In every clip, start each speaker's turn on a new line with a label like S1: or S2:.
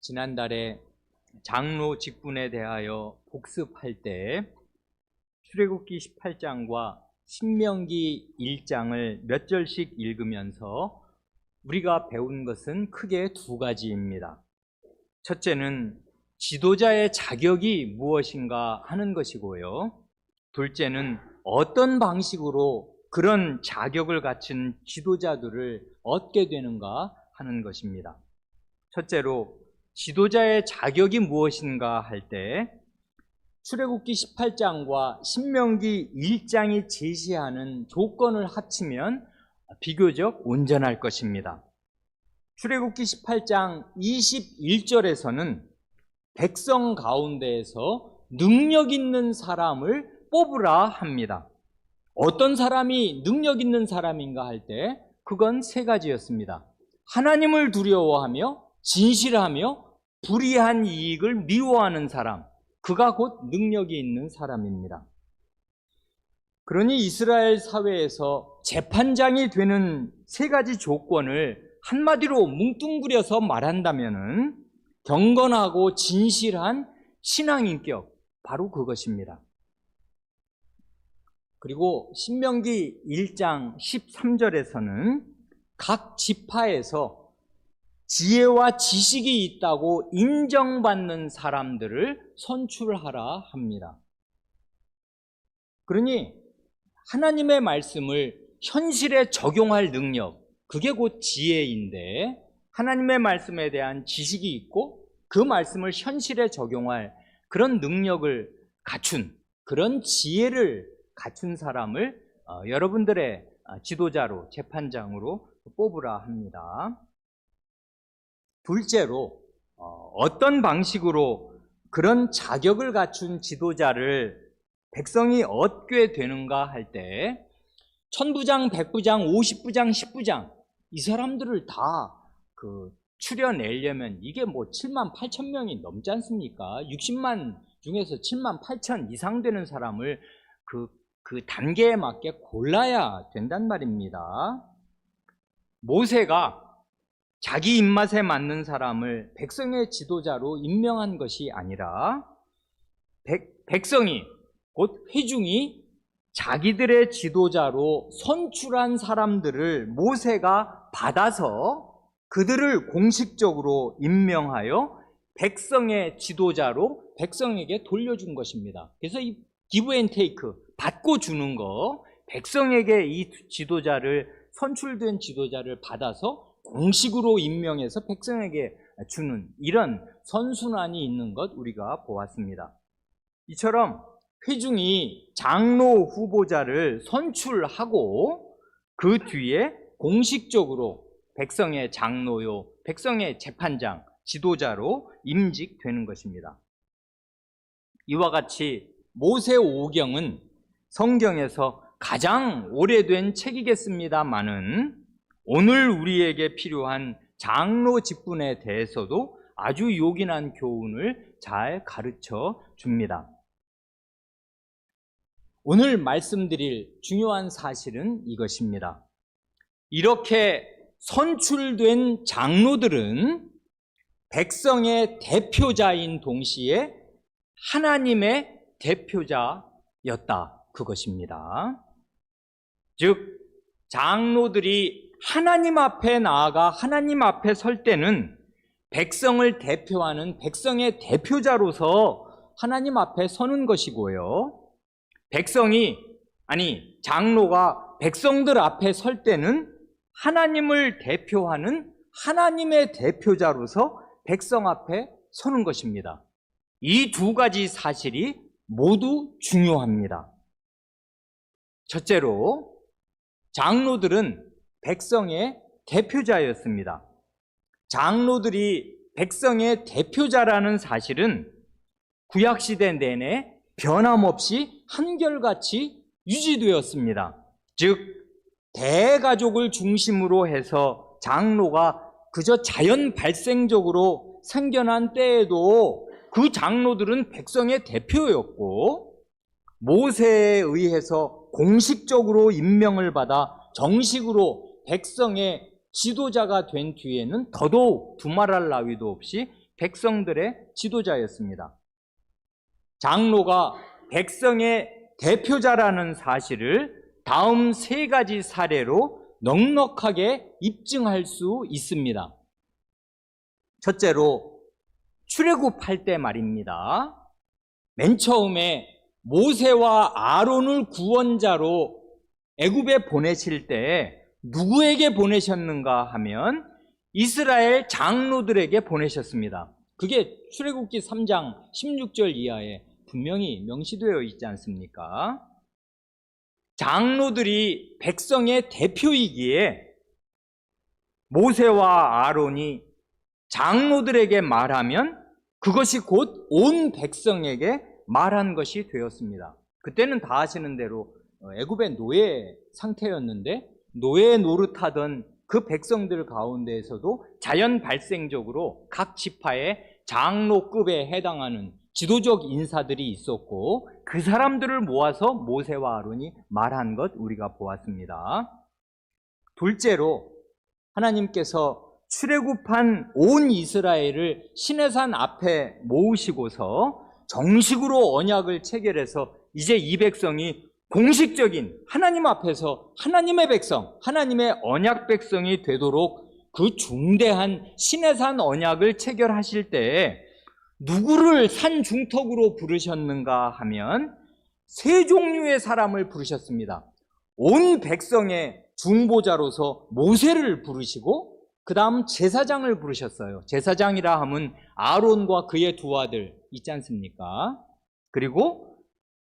S1: 지난달에 장로 직분에 대하여 복습할 때 출애굽기 18장과 신명기 1장을 몇 절씩 읽으면서 우리가 배운 것은 크게 두 가지입니다. 첫째는 지도자의 자격이 무엇인가 하는 것이고요. 둘째는 어떤 방식으로 그런 자격을 갖춘 지도자들을 얻게 되는가 하는 것입니다. 첫째로 지도자의 자격이 무엇인가 할 때 출애굽기 18장과 신명기 1장이 제시하는 조건을 합치면 비교적 온전할 것입니다. 출애굽기 18장 21절에서는 백성 가운데에서 능력 있는 사람을 뽑으라 합니다. 어떤 사람이 능력 있는 사람인가 할 때 그건 세 가지였습니다. 하나님을 두려워하며 진실하며 불의한 이익을 미워하는 사람, 그가 곧 능력이 있는 사람입니다. 그러니 이스라엘 사회에서 재판장이 되는 세 가지 조건을 한마디로 뭉뚱그려서 말한다면은 경건하고 진실한 신앙인격, 바로 그것입니다. 그리고 신명기 1장 13절에서는 각 지파에서 지혜와 지식이 있다고 인정받는 사람들을 선출하라 합니다. 그러니 하나님의 말씀을 현실에 적용할 능력, 그게 곧 지혜인데 하나님의 말씀에 대한 지식이 있고 그 말씀을 현실에 적용할 그런 능력을 갖춘, 그런 지혜를 갖춘 사람을 여러분들의 지도자로, 재판장으로 뽑으라 합니다. 둘째로 어떤 방식으로 그런 자격을 갖춘 지도자를 백성이 얻게 되는가 할 때 천부장, 백부장, 50부장, 10부장 이 사람들을 다 추려내려면 이게 뭐 7만 8천 명이 넘지 않습니까? 60만 중에서 7만 8천 이상 되는 사람을 그 단계에 맞게 골라야 된단 말입니다. 모세가 자기 입맛에 맞는 사람을 백성의 지도자로 임명한 것이 아니라 백성이 곧 회중이 자기들의 지도자로 선출한 사람들을 모세가 받아서 그들을 공식적으로 임명하여 백성의 지도자로 백성에게 돌려준 것입니다. 그래서 이 기브 앤 테이크, 받고 주는 거, 백성에게 이 지도자를, 선출된 지도자를 받아서 공식으로 임명해서 백성에게 주는 이런 선순환이 있는 것 우리가 보았습니다. 이처럼 회중이 장로 후보자를 선출하고 그 뒤에 공식적으로 백성의 장로요, 백성의 재판장, 지도자로 임직되는 것입니다. 이와 같이 모세오경은 성경에서 가장 오래된 책이겠습니다마는 오늘 우리에게 필요한 장로 직분에 대해서도 아주 요긴한 교훈을 잘 가르쳐 줍니다. 오늘 말씀드릴 중요한 사실은 이것입니다. 이렇게 선출된 장로들은 백성의 대표자인 동시에 하나님의 대표자였다, 그것입니다. 즉 장로들이 하나님 앞에 나아가 하나님 앞에 설 때는 백성을 대표하는 백성의 대표자로서 하나님 앞에 서는 것이고요. 장로가 백성들 앞에 설 때는 하나님을 대표하는 하나님의 대표자로서 백성 앞에 서는 것입니다. 이 두 가지 사실이 모두 중요합니다. 첫째로 장로들은 백성의 대표자였습니다. 장로들이 백성의 대표자라는 사실은 구약시대 내내 변함없이 한결같이 유지되었습니다. 즉 대가족을 중심으로 해서 장로가 그저 자연 발생적으로 생겨난 때에도 그 장로들은 백성의 대표였고 모세에 의해서 공식적으로 임명을 받아 정식으로 백성의 지도자가 된 뒤에는 더더욱 두말할 나위도 없이 백성들의 지도자였습니다. 장로가 백성의 대표자라는 사실을 다음 세 가지 사례로 넉넉하게 입증할 수 있습니다. 첫째로 출애굽할 때 말입니다. 맨 처음에 모세와 아론을 구원자로 애굽에 보내실 때 누구에게 보내셨는가 하면 이스라엘 장로들에게 보내셨습니다. 그게 출애굽기 3장 16절 이하에 분명히 명시되어 있지 않습니까? 장로들이 백성의 대표이기에 모세와 아론이 장로들에게 말하면 그것이 곧 온 백성에게 말한 것이 되었습니다. 그때는 다 아시는 대로 애굽의 노예 상태였는데 노예 노릇하던 그 백성들 가운데에서도 자연 발생적으로 각 지파의 장로급에 해당하는 지도적 인사들이 있었고 그 사람들을 모아서 모세와 아론이 말한 것 우리가 보았습니다. 둘째로 하나님께서 출애굽한 온 이스라엘을 시내산 앞에 모으시고서 정식으로 언약을 체결해서 이제 이 백성이 공식적인 하나님 앞에서 하나님의 백성, 하나님의 언약 백성이 되도록 그 중대한 시내산 언약을 체결하실 때 누구를 산 중턱으로 부르셨는가 하면 세 종류의 사람을 부르셨습니다. 온 백성의 중보자로서 모세를 부르시고 그 다음 제사장을 부르셨어요. 제사장이라 하면 아론과 그의 두 아들 있지 않습니까? 그리고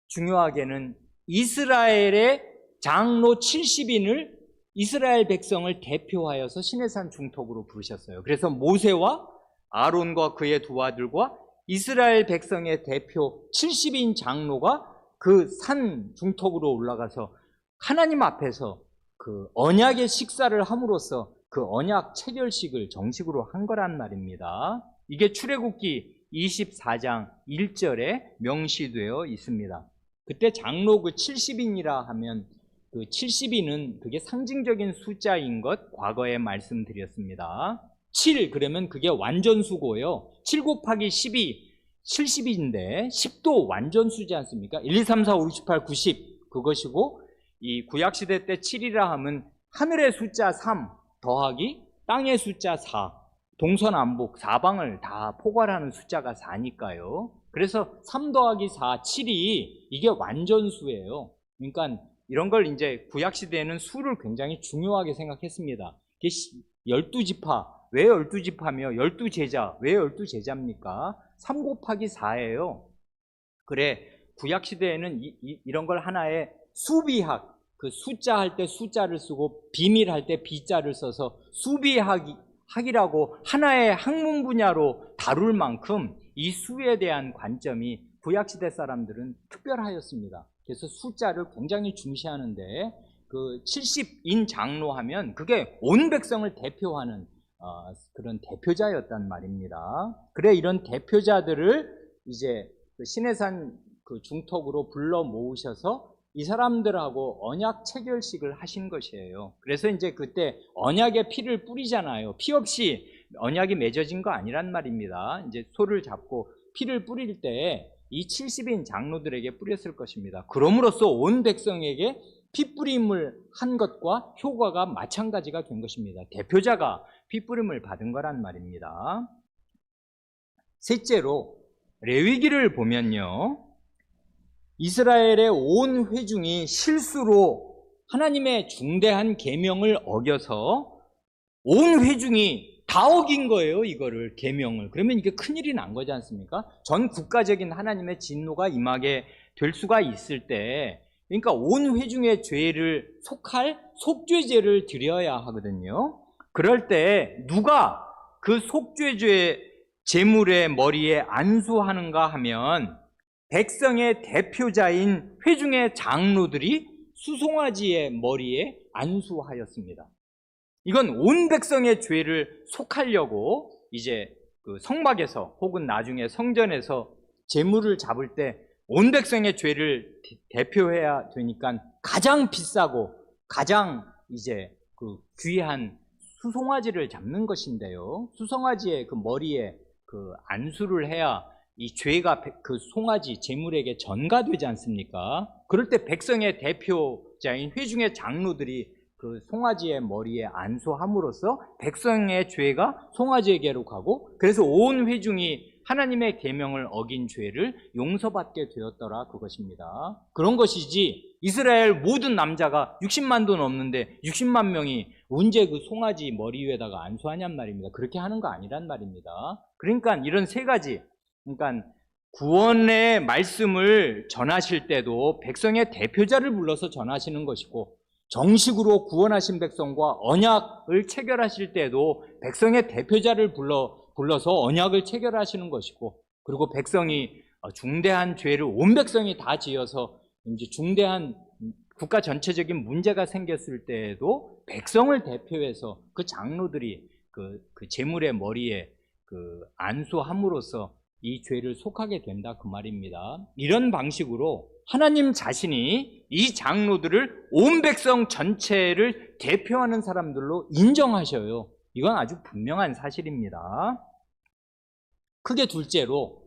S1: 중요하게는 이스라엘의 장로 70인을 이스라엘 백성을 대표하여서 시내산 중턱으로 부르셨어요. 그래서 모세와 아론과 그의 두 아들과 이스라엘 백성의 대표 70인 장로가 그 산 중턱으로 올라가서 하나님 앞에서 그 언약의 식사를 함으로써 그 언약 체결식을 정식으로 한 거란 말입니다. 이게 출애굽기 24장 1절에 명시되어 있습니다. 그때 장로 그 70인이라 하면 그 70인은 그게 상징적인 숫자인 것 과거에 말씀드렸습니다. 7 그러면 그게 완전수고요. 7 곱하기 10이 70인데 10도 완전수지 않습니까? 1, 2, 3, 4, 5, 6, 7, 8, 90 그것이고 이 구약시대 때 7이라 하면 하늘의 숫자 3 더하기 땅의 숫자 4 동서남북 사방을 다 포괄하는 숫자가 4니까요. 그래서 3 더하기 4, 7이 이게 완전수예요. 그러니까 이런 걸 이제 구약시대에는 수를 굉장히 중요하게 생각했습니다. 12지파, 왜 12지파며 12제자, 왜 12제자입니까? 3 곱하기 4예요. 그래, 구약시대에는 이런 걸 하나의 수비학, 그 숫자 할 때 숫자를 쓰고 비밀 할 때 비자를 써서 수비학이라고 하나의 학문 분야로 다룰 만큼 이 수에 대한 관점이 구약시대 사람들은 특별하였습니다. 그래서 숫자를 굉장히 중시하는데 그 70인 장로 하면 그게 온 백성을 대표하는 그런 대표자였단 말입니다. 그래 이런 대표자들을 이제 그 시내산 그 중턱으로 불러 모으셔서 이 사람들하고 언약 체결식을 하신 것이에요. 그래서 이제 그때 언약의 피를 뿌리잖아요. 피 없이 언약이 맺어진 거 아니란 말입니다. 이제 소를 잡고 피를 뿌릴 때 이 70인 장로들에게 뿌렸을 것입니다. 그럼으로써 온 백성에게 피 뿌림을 한 것과 효과가 마찬가지가 된 것입니다. 대표자가 피 뿌림을 받은 거란 말입니다. 셋째로 레위기를 보면요. 이스라엘의 온 회중이 실수로 하나님의 중대한 계명을 어겨서 온 회중이 다 어긴 거예요. 이거를 계명을. 그러면 이게 큰일이 난 거지 않습니까? 전 국가적인 하나님의 진노가 임하게 될 수가 있을 때 그러니까 온 회중의 죄를 속할 속죄제를 드려야 하거든요. 그럴 때 누가 그 속죄제 제물의 머리에 안수하는가 하면 백성의 대표자인 회중의 장로들이 수송아지의 머리에 안수하였습니다. 이건 온 백성의 죄를 속하려고 이제 그 성막에서 혹은 나중에 성전에서 제물을 잡을 때 온 백성의 죄를 대표해야 되니까 가장 비싸고 가장 이제 그 귀한 수송아지를 잡는 것인데요. 수송아지의 그 머리에 그 안수를 해야 이 죄가 그 송아지 제물에게 전가되지 않습니까? 그럴 때 백성의 대표자인 회중의 장로들이 그 송아지의 머리에 안수함으로써 백성의 죄가 송아지에게로 가고, 그래서 온 회중이 하나님의 계명을 어긴 죄를 용서받게 되었더라, 그것입니다. 그런 것이지 이스라엘 모든 남자가 60만도 넘는데 60만 명이 언제 그 송아지 머리 위에다가 안수하냔 말입니다. 그렇게 하는 거 아니란 말입니다. 그러니까 이런 세 가지, 그러니까 구원의 말씀을 전하실 때도 백성의 대표자를 불러서 전하시는 것이고, 정식으로 구원하신 백성과 언약을 체결하실 때도 백성의 대표자를 불러서 언약을 체결하시는 것이고, 그리고 백성이 중대한 죄를 온 백성이 다 지어서 이제 중대한 국가 전체적인 문제가 생겼을 때에도 백성을 대표해서 그 장로들이 그 제물의 머리에 그 안수함으로써 이 죄를 속하게 된다, 그 말입니다. 이런 방식으로 하나님 자신이 이 장로들을 온 백성 전체를 대표하는 사람들로 인정하셔요. 이건 아주 분명한 사실입니다. 크게 둘째로,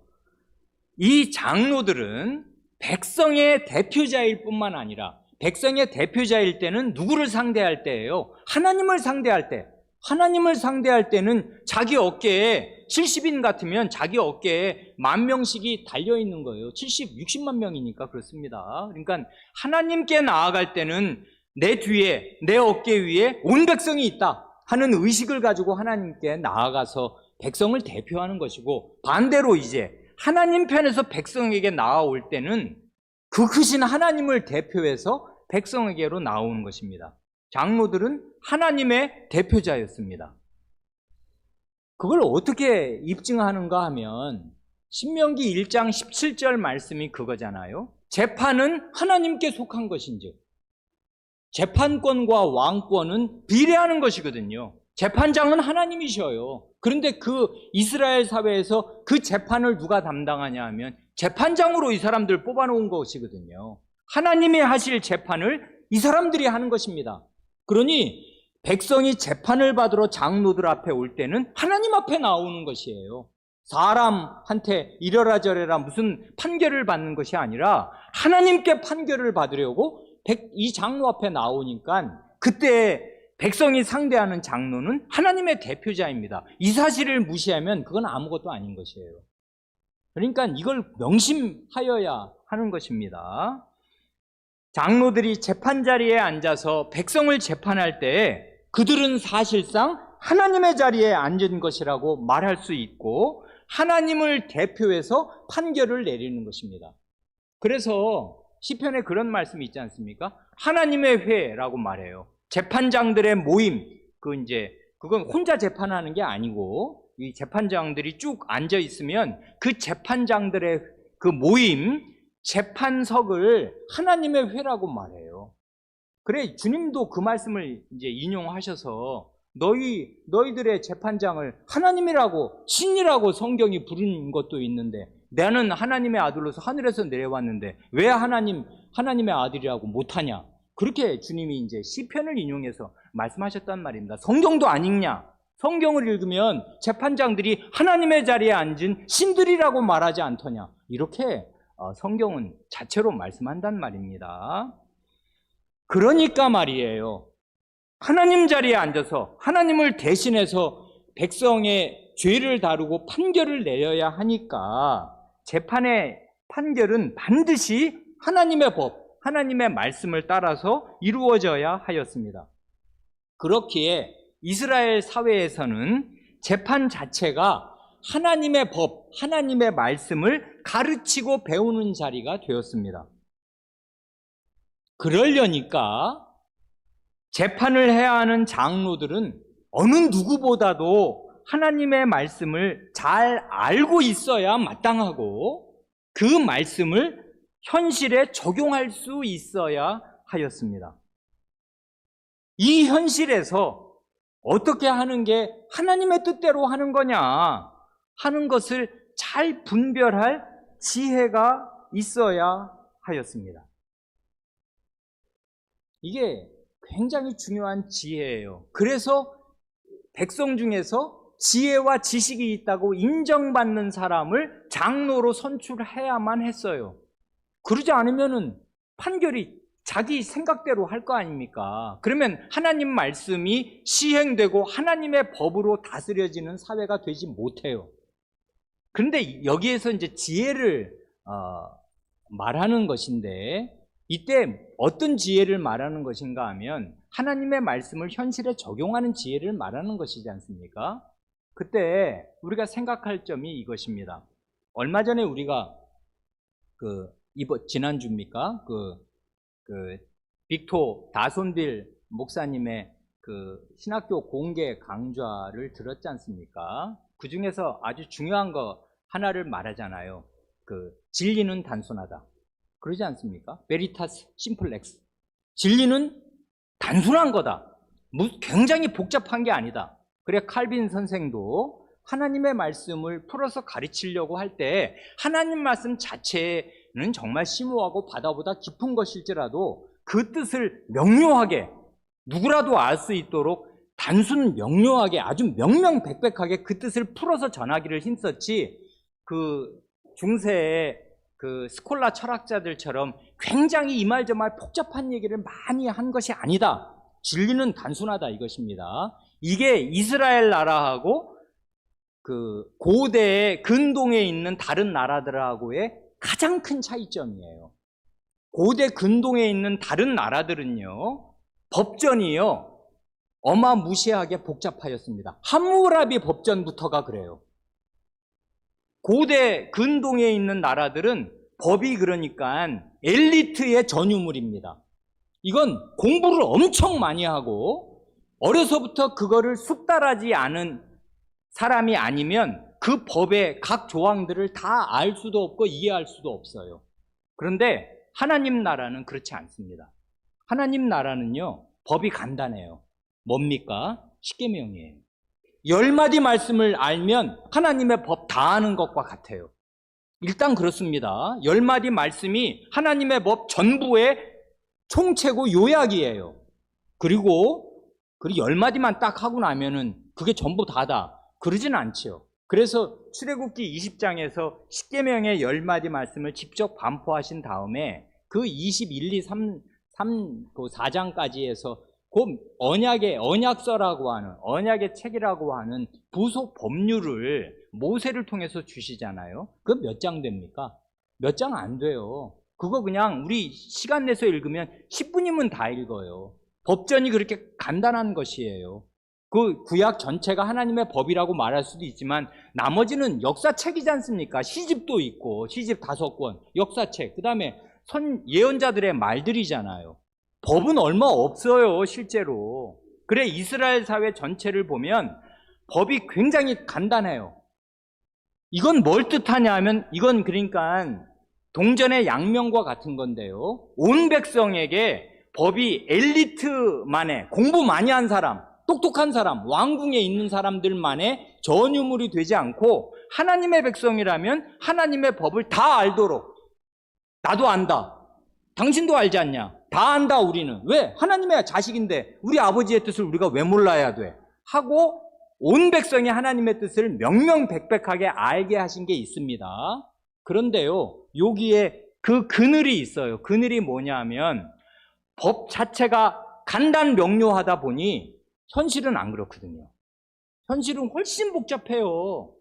S1: 이 장로들은 백성의 대표자일 뿐만 아니라, 백성의 대표자일 때는 누구를 상대할 때예요? 하나님을 상대할 때. 하나님을 상대할 때는 자기 어깨에 70인 같으면 자기 어깨에 10,000명씩이 달려있는 거예요. 60만 명이니까 그렇습니다. 그러니까 하나님께 나아갈 때는 내 뒤에, 내 어깨 위에 온 백성이 있다 하는 의식을 가지고 하나님께 나아가서 백성을 대표하는 것이고, 반대로 이제 하나님 편에서 백성에게 나아올 때는 그 크신 하나님을 대표해서 백성에게로 나오는 것입니다. 장로들은 하나님의 대표자였습니다. 그걸 어떻게 입증하는가 하면 신명기 1장 17절 말씀이 그거잖아요. 재판은 하나님께 속한 것인즉, 재판권과 왕권은 비례하는 것이거든요. 재판장은 하나님이셔요. 그런데 그 이스라엘 사회에서 그 재판을 누가 담당하냐 하면 재판장으로 이 사람들 뽑아놓은 것이거든요. 하나님이 하실 재판을 이 사람들이 하는 것입니다. 그러니 백성이 재판을 받으러 장로들 앞에 올 때는 하나님 앞에 나오는 것이에요. 사람한테 이래라 저래라 무슨 판결을 받는 것이 아니라 하나님께 판결을 받으려고 이 장로 앞에 나오니까, 그때 백성이 상대하는 장로는 하나님의 대표자입니다. 이 사실을 무시하면 그건 아무것도 아닌 것이에요. 그러니까 이걸 명심하여야 하는 것입니다. 장로들이 재판 자리에 앉아서 백성을 재판할 때 그들은 사실상 하나님의 자리에 앉은 것이라고 말할 수 있고, 하나님을 대표해서 판결을 내리는 것입니다. 그래서 시편에 그런 말씀이 있지 않습니까? 하나님의 회라고 말해요. 재판장들의 모임, 그건 혼자 재판하는 게 아니고, 이 재판장들이 쭉 앉아 있으면 그 재판장들의 그 모임, 재판석을 하나님의 회라고 말해요. 그래, 주님도 그 말씀을 이제 인용하셔서 너희들의 재판장을 하나님이라고, 신이라고 성경이 부르는 것도 있는데, 나는 하나님의 아들로서 하늘에서 내려왔는데 왜 하나님의 아들이라고 못하냐? 그렇게 주님이 이제 시편을 인용해서 말씀하셨단 말입니다. 성경도 안 읽냐? 성경을 읽으면 재판장들이 하나님의 자리에 앉은 신들이라고 말하지 않더냐? 이렇게 성경은 자체로 말씀한단 말입니다. 그러니까 말이에요. 하나님 자리에 앉아서 하나님을 대신해서 백성의 죄를 다루고 판결을 내려야 하니까 재판의 판결은 반드시 하나님의 법, 하나님의 말씀을 따라서 이루어져야 하였습니다. 그렇기에 이스라엘 사회에서는 재판 자체가 하나님의 법, 하나님의 말씀을 가르치고 배우는 자리가 되었습니다. 그러려니까 재판을 해야 하는 장로들은 어느 누구보다도 하나님의 말씀을 잘 알고 있어야 마땅하고, 그 말씀을 현실에 적용할 수 있어야 하였습니다. 이 현실에서 어떻게 하는 게 하나님의 뜻대로 하는 거냐 하는 것을 잘 분별할 지혜가 있어야 하였습니다. 이게 굉장히 중요한 지혜예요. 그래서 백성 중에서 지혜와 지식이 있다고 인정받는 사람을 장로로 선출해야만 했어요. 그러지 않으면은 판결이 자기 생각대로 할 거 아닙니까? 그러면 하나님 말씀이 시행되고 하나님의 법으로 다스려지는 사회가 되지 못해요. 그런데 여기에서 이제 지혜를 말하는 것인데, 이때 어떤 지혜를 말하는 것인가 하면 하나님의 말씀을 현실에 적용하는 지혜를 말하는 것이지 않습니까? 그때 우리가 생각할 점이 이것입니다. 얼마 전에 우리가 지난주입니까? 빅토 다손빌 목사님의 신학교 공개 강좌를 들었지 않습니까? 그 중에서 아주 중요한 거 하나를 말하잖아요. 진리는 단순하다. 그러지 않습니까? 베리타스 심플렉스. 진리는 단순한 거다. 굉장히 복잡한 게 아니다. 그래 칼빈 선생도 하나님의 말씀을 풀어서 가르치려고 할 때 하나님 말씀 자체는 정말 심오하고 바다보다 깊은 것일지라도 그 뜻을 명료하게 누구라도 알 수 있도록 단순 명료하게 아주 명명백백하게 그 뜻을 풀어서 전하기를 힘썼지, 중세의 스콜라 철학자들처럼 굉장히 이 말 저 말 복잡한 얘기를 많이 한 것이 아니다. 진리는 단순하다 이것입니다. 이게 이스라엘 나라하고 고대의 근동에 있는 다른 나라들하고의 가장 큰 차이점이에요. 고대 근동에 있는 다른 나라들은요, 법전이요 어마무시하게 복잡하였습니다. 함무라비 법전부터가 그래요. 고대 근동에 있는 나라들은 법이 그러니까 엘리트의 전유물입니다. 이건 공부를 엄청 많이 하고 어려서부터 그거를 숙달하지 않은 사람이 아니면 그 법의 각 조항들을 다 알 수도 없고 이해할 수도 없어요. 그런데 하나님 나라는 그렇지 않습니다. 하나님 나라는요, 법이 간단해요. 뭡니까? 십계명이에요. 10마디 말씀을 알면 하나님의 법 다 아는 것과 같아요. 일단 그렇습니다. 10마디 말씀이 하나님의 법 전부의 총체고 요약이에요. 그리고 10마디만 딱 하고 나면은 그게 전부 다다. 그러진 않죠. 그래서 출애굽기 20장에서 십계명의 10마디 말씀을 직접 반포하신 다음에 21, 2, 3, 4장까지 해서 언약서라고 하는, 언약의 책이라고 하는 부속 법률을 모세를 통해서 주시잖아요. 그건 몇 장 됩니까? 몇 장 안 돼요. 그거 그냥 우리 시간 내서 읽으면 10분이면 다 읽어요. 법전이 그렇게 간단한 것이에요. 구약 전체가 하나님의 법이라고 말할 수도 있지만 나머지는 역사책이지 않습니까? 시집도 있고, 시집 5권, 역사책, 그 다음에 예언자들의 말들이잖아요. 법은 얼마 없어요, 실제로. 그래, 이스라엘 사회 전체를 보면 법이 굉장히 간단해요. 이건 뭘 뜻하냐 하면, 이건 그러니까 동전의 양면과 같은 건데요. 온 백성에게 법이 엘리트만의, 공부 많이 한 사람, 똑똑한 사람, 왕궁에 있는 사람들만의 전유물이 되지 않고 하나님의 백성이라면 하나님의 법을 다 알도록, 나도 안다. 당신도 알지 않냐? 다 안다 우리는. 왜? 하나님의 자식인데 우리 아버지의 뜻을 우리가 왜 몰라야 돼? 하고 온 백성이 하나님의 뜻을 명명백백하게 알게 하신 게 있습니다. 그런데요, 여기에 그늘이 있어요. 그늘이 뭐냐면 법 자체가 간단 명료하다 보니 현실은 안 그렇거든요. 현실은 훨씬 복잡해요.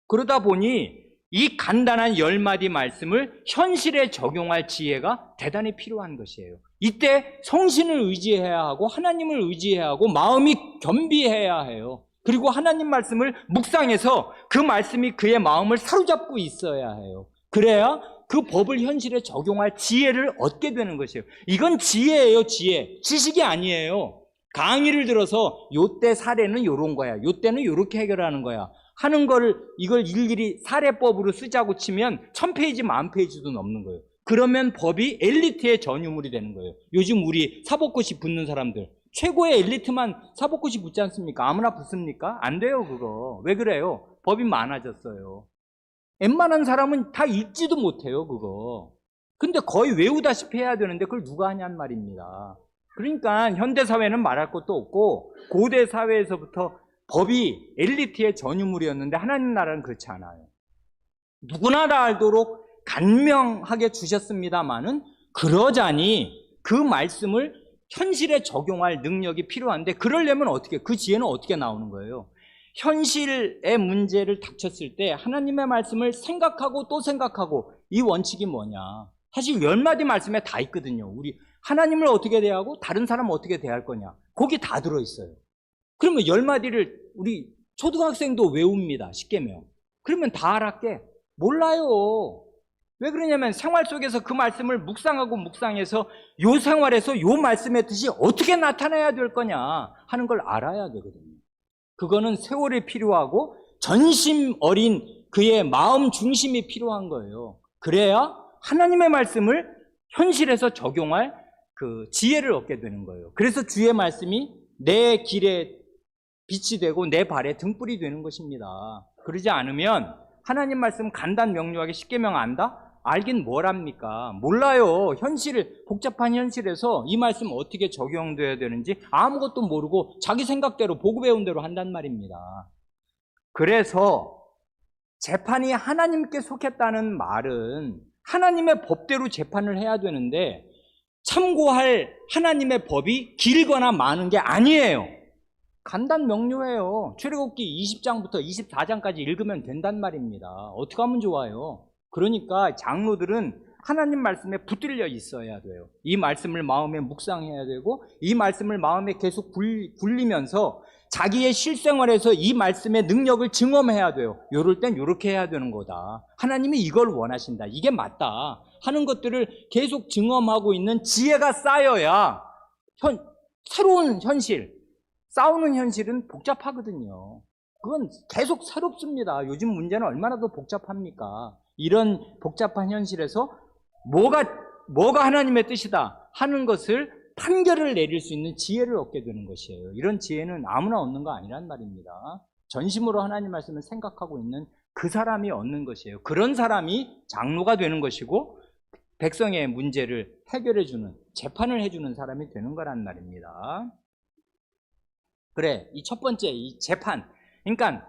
S1: 그러다 보니 이 간단한 10마디 말씀을 현실에 적용할 지혜가 대단히 필요한 것이에요. 이때 성신을 의지해야 하고 하나님을 의지해야 하고 마음이 겸비해야 해요. 그리고 하나님 말씀을 묵상해서 그 말씀이 그의 마음을 사로잡고 있어야 해요. 그래야 그 법을 현실에 적용할 지혜를 얻게 되는 것이에요. 이건 지혜예요, 지혜. 지식이 아니에요. 강의를 들어서 요때 사례는 요런 거야, 요때는 요렇게 해결하는 거야 하는 거를 이걸 일일이 사례법으로 쓰자고 치면 1000페이지, 10,000페이지도 넘는 거예요. 그러면 법이 엘리트의 전유물이 되는 거예요. 요즘 우리 사법고시 붙는 사람들, 최고의 엘리트만 사법고시 붙지 않습니까? 아무나 붙습니까? 안 돼요, 그거. 왜 그래요? 법이 많아졌어요. 웬만한 사람은 다 읽지도 못해요, 그거. 근데 거의 외우다시피 해야 되는데 그걸 누가 하냔 말입니다. 그러니까 현대사회는 말할 것도 없고 고대 사회에서부터 법이 엘리트의 전유물이었는데 하나님 나라는 그렇지 않아요. 누구나 다 알도록 간명하게 주셨습니다마는 그러자니 그 말씀을 현실에 적용할 능력이 필요한데 그러려면 어떻게, 그 지혜는 어떻게 나오는 거예요? 현실의 문제를 닥쳤을 때 하나님의 말씀을 생각하고 또 생각하고, 이 원칙이 뭐냐? 사실 10마디 말씀에 다 있거든요. 우리 하나님을 어떻게 대하고 다른 사람을 어떻게 대할 거냐, 거기 다 들어있어요. 그러면 10마디를 우리 초등학생도 외웁니다. 십계명. 그러면 다 알았게? 몰라요. 왜 그러냐면 생활 속에서 그 말씀을 묵상하고 묵상해서 요 생활에서 요 말씀의 뜻이 어떻게 나타나야 될 거냐 하는 걸 알아야 되거든요. 그거는 세월이 필요하고 전심 어린 그의 마음 중심이 필요한 거예요. 그래야 하나님의 말씀을 현실에서 적용할 그 지혜를 얻게 되는 거예요. 그래서 주의 말씀이 내 길에 빛이 되고 내 발에 등불이 되는 것입니다. 그러지 않으면 하나님 말씀 간단 명료하게 십계명 안다? 알긴 뭘 합니까? 몰라요. 복잡한 현실에서 이 말씀 어떻게 적용돼야 되는지 아무것도 모르고 자기 생각대로 보고 배운 대로 한단 말입니다. 그래서 재판이 하나님께 속했다는 말은 하나님의 법대로 재판을 해야 되는데 참고할 하나님의 법이 길거나 많은 게 아니에요. 간단 명료해요. 출애굽기 20장부터 24장까지 읽으면 된단 말입니다. 어떻게 하면 좋아요? 그러니까 장로들은 하나님 말씀에 붙들려 있어야 돼요. 이 말씀을 마음에 묵상해야 되고 이 말씀을 마음에 계속 굴리면서 자기의 실생활에서 이 말씀의 능력을 증험해야 돼요. 이럴 땐 이렇게 해야 되는 거다. 하나님이 이걸 원하신다. 이게 맞다 하는 것들을 계속 증험하고 있는 지혜가 쌓여야 새로운 현실, 싸우는 현실은 복잡하거든요. 그건 계속 새롭습니다. 요즘 문제는 얼마나 더 복잡합니까? 이런 복잡한 현실에서 뭐가 하나님의 뜻이다 하는 것을 판결을 내릴 수 있는 지혜를 얻게 되는 것이에요. 이런 지혜는 아무나 얻는 거 아니란 말입니다. 전심으로 하나님 말씀을 생각하고 있는 그 사람이 얻는 것이에요. 그런 사람이 장로가 되는 것이고 백성의 문제를 해결해주는, 재판을 해주는 사람이 되는 거란 말입니다. 그래, 이 첫 번째, 이 재판. 그러니까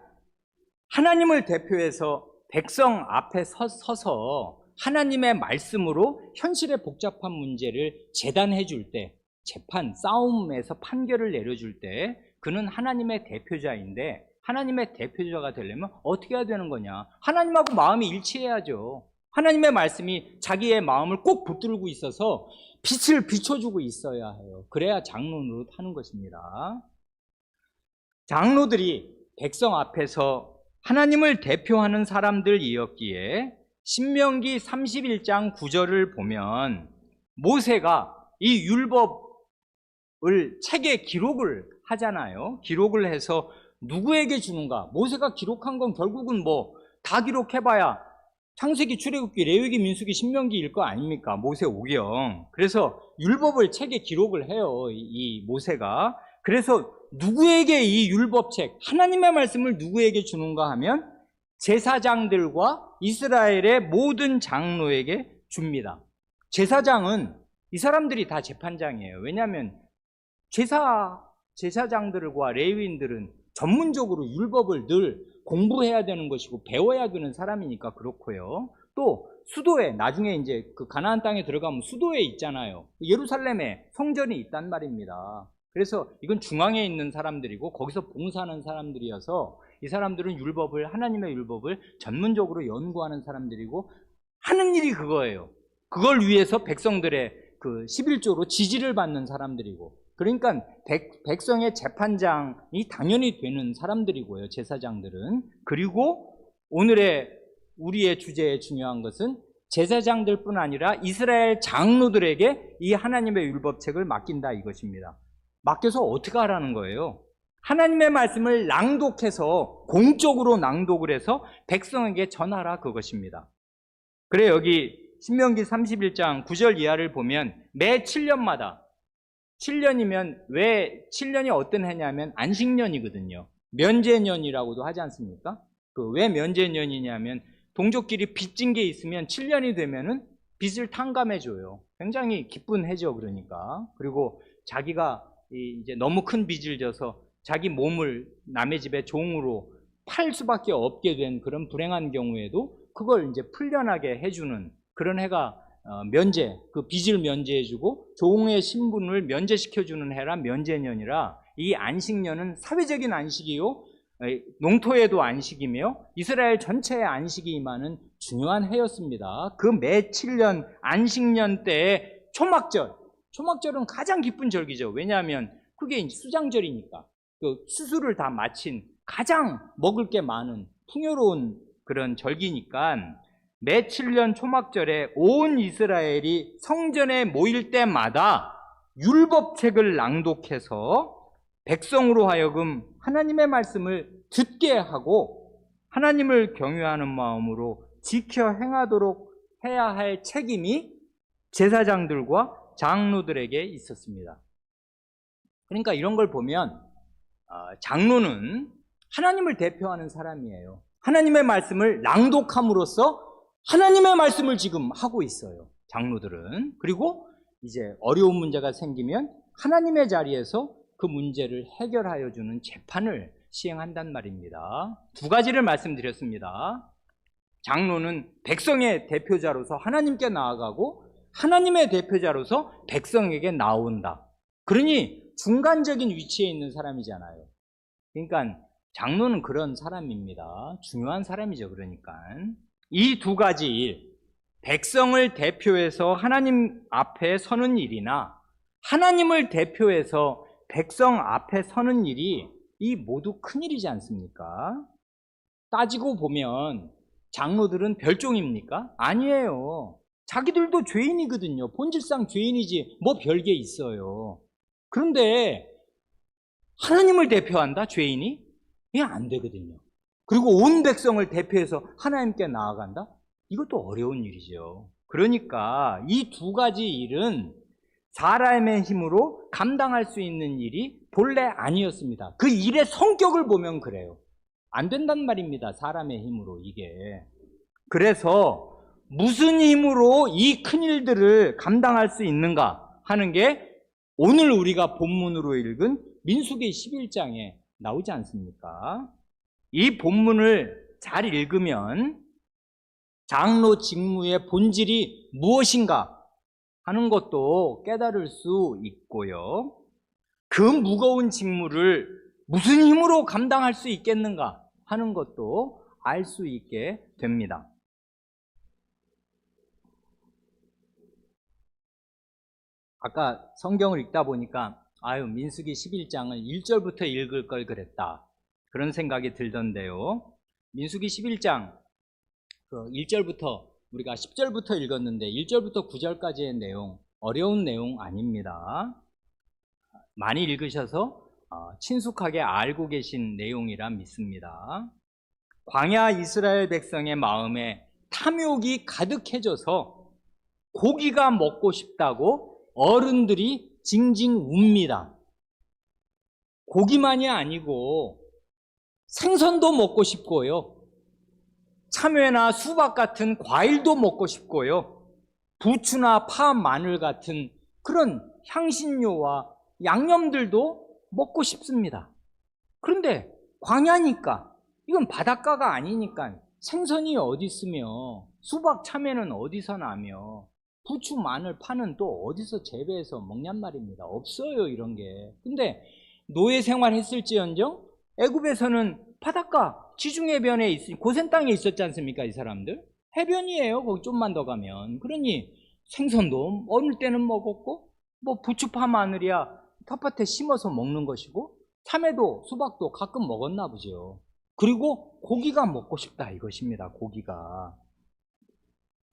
S1: 하나님을 대표해서 백성 앞에 서서 하나님의 말씀으로 현실의 복잡한 문제를 재단해 줄 때, 재판, 싸움에서 판결을 내려줄 때 그는 하나님의 대표자인데 하나님의 대표자가 되려면 어떻게 해야 되는 거냐? 하나님하고 마음이 일치해야죠. 하나님의 말씀이 자기의 마음을 꼭 붙들고 있어서 빛을 비춰주고 있어야 해요. 그래야 장로로 하는 것입니다. 장로들이 백성 앞에서 하나님을 대표하는 사람들이었기에 신명기 31장 9절을 보면 모세가 이 율법을 책에 기록을 하잖아요. 기록을 해서 누구에게 주는가? 모세가 기록한 건 결국은 다 기록해봐야 창세기, 출애굽기, 레위기, 민수기, 신명기일 거 아닙니까? 모세 오경. 그래서 율법을 책에 기록을 해요, 이 모세가. 그래서 누구에게 이 율법책, 하나님의 말씀을 누구에게 주는가 하면 제사장들과 이스라엘의 모든 장로에게 줍니다. 제사장은 이 사람들이 다 재판장이에요. 왜냐하면 제사장들과 레위인들은 전문적으로 율법을 늘 공부해야 되는 것이고 배워야 되는 사람이니까 그렇고요. 또 수도에, 나중에 이제 그 가나안 땅에 들어가면 수도에 있잖아요. 예루살렘에 성전이 있단 말입니다. 그래서 이건 중앙에 있는 사람들이고 거기서 봉사하는 사람들이어서 이 사람들은 하나님의 율법을 전문적으로 연구하는 사람들이고 하는 일이 그거예요. 그걸 위해서 백성들의 그 11조로 지지를 받는 사람들이고, 그러니까 백성의 재판장이 당연히 되는 사람들이고요, 제사장들은. 그리고 우리의 주제에 중요한 것은 제사장들뿐 아니라 이스라엘 장로들에게 이 하나님의 율법책을 맡긴다 이것입니다. 맡겨서 어떻게 하라는 거예요? 하나님의 말씀을 낭독해서, 공적으로 낭독을 해서 백성에게 전하라 그것입니다. 그래, 여기 신명기 31장 9절 이하를 보면 매 7년마다, 7년이면 왜 7년이 어떤 해냐면 안식년이거든요. 면제년이라고도 하지 않습니까? 왜 면제년이냐면 동족끼리 빚진 게 있으면 7년이 되면은 빚을 탕감해줘요. 굉장히 기쁜 해죠, 그러니까. 그리고 자기가 이제 너무 큰 빚을 져서 자기 몸을 남의 집에 종으로 팔 수밖에 없게 된 그런 불행한 경우에도 그걸 이제 풀려나게 해주는 그런 해가 면제, 그 빚을 면제해주고 종의 신분을 면제시켜주는 해라 면제년이라, 이 안식년은 사회적인 안식이요, 농토에도 안식이며 이스라엘 전체의 안식이 임하는 중요한 해였습니다. 그 매 7년 안식년 때의 초막절은 가장 기쁜 절기죠. 왜냐하면 그게 이제 수장절이니까, 그 수술을 다 마친 가장 먹을 게 많은 풍요로운 그런 절기니까, 매 7년 초막절에 온 이스라엘이 성전에 모일 때마다 율법책을 낭독해서 백성으로 하여금 하나님의 말씀을 듣게 하고 하나님을 경외하는 마음으로 지켜 행하도록 해야 할 책임이 제사장들과 장로들에게 있었습니다. 그러니까 이런 걸 보면 장로는 하나님을 대표하는 사람이에요. 하나님의 말씀을 낭독함으로써 하나님의 말씀을 지금 하고 있어요, 장로들은. 그리고 이제 어려운 문제가 생기면 하나님의 자리에서 그 문제를 해결하여 주는 재판을 시행한단 말입니다. 두 가지를 말씀드렸습니다. 장로는 백성의 대표자로서 하나님께 나아가고 하나님의 대표자로서 백성에게 나온다. 그러니 중간적인 위치에 있는 사람이잖아요. 그러니까 장로는 그런 사람입니다. 중요한 사람이죠. 그러니까 이 두 가지 일, 백성을 대표해서 하나님 앞에 서는 일이나 하나님을 대표해서 백성 앞에 서는 일이, 이 모두 큰일이지 않습니까? 따지고 보면 장로들은 별종입니까? 아니에요. 자기들도 죄인이거든요. 본질상 죄인이지 뭐 별게 있어요. 그런데 하나님을 대표한다, 죄인이? 이게 안 되거든요. 그리고 온 백성을 대표해서 하나님께 나아간다? 이것도 어려운 일이죠. 그러니까 이 두 가지 일은 사람의 힘으로 감당할 수 있는 일이 본래 아니었습니다. 그 일의 성격을 보면 그래요. 안 된단 말입니다, 사람의 힘으로 이게. 그래서 무슨 힘으로 이 큰 일들을 감당할 수 있는가 하는 게 오늘 우리가 본문으로 읽은 민수기 11장에 나오지 않습니까? 이 본문을 잘 읽으면 장로 직무의 본질이 무엇인가 하는 것도 깨달을 수 있고요. 그 무거운 직무를 무슨 힘으로 감당할 수 있겠는가 하는 것도 알 수 있게 됩니다. 아까 성경을 읽다 보니까 민수기 11장을 1절부터 읽을 걸 그랬다, 그런 생각이 들던데요. 민수기 11장 1절부터 우리가 10절부터 읽었는데 1절부터 9절까지의 내용, 어려운 내용 아닙니다. 많이 읽으셔서 친숙하게 알고 계신 내용이라 믿습니다. 광야 이스라엘 백성의 마음에 탐욕이 가득해져서 고기가 먹고 싶다고 어른들이 징징 웁니다. 고기만이 아니고 생선도 먹고 싶고요, 참외나 수박 같은 과일도 먹고 싶고요, 부추나 파, 마늘 같은 그런 향신료와 양념들도 먹고 싶습니다. 그런데 광야니까, 이건 바닷가가 아니니까 생선이 어디 있으며 수박, 참외는 어디서 나며 부추, 마늘, 파는 또 어디서 재배해서 먹냔 말입니다. 없어요, 이런 게. 근데 노예 생활했을지언정 애굽에서는 바닷가, 지중해변에 있으니 고센 땅에 있었지 않습니까? 이 사람들 해변이에요. 거기 좀만 더 가면. 그러니 생선도 어느 때는 먹었고, 뭐 부추파, 마늘이야 텃밭에 심어서 먹는 것이고, 참외도 수박도 가끔 먹었나 보죠. 그리고 고기가 먹고 싶다 이것입니다. 고기가.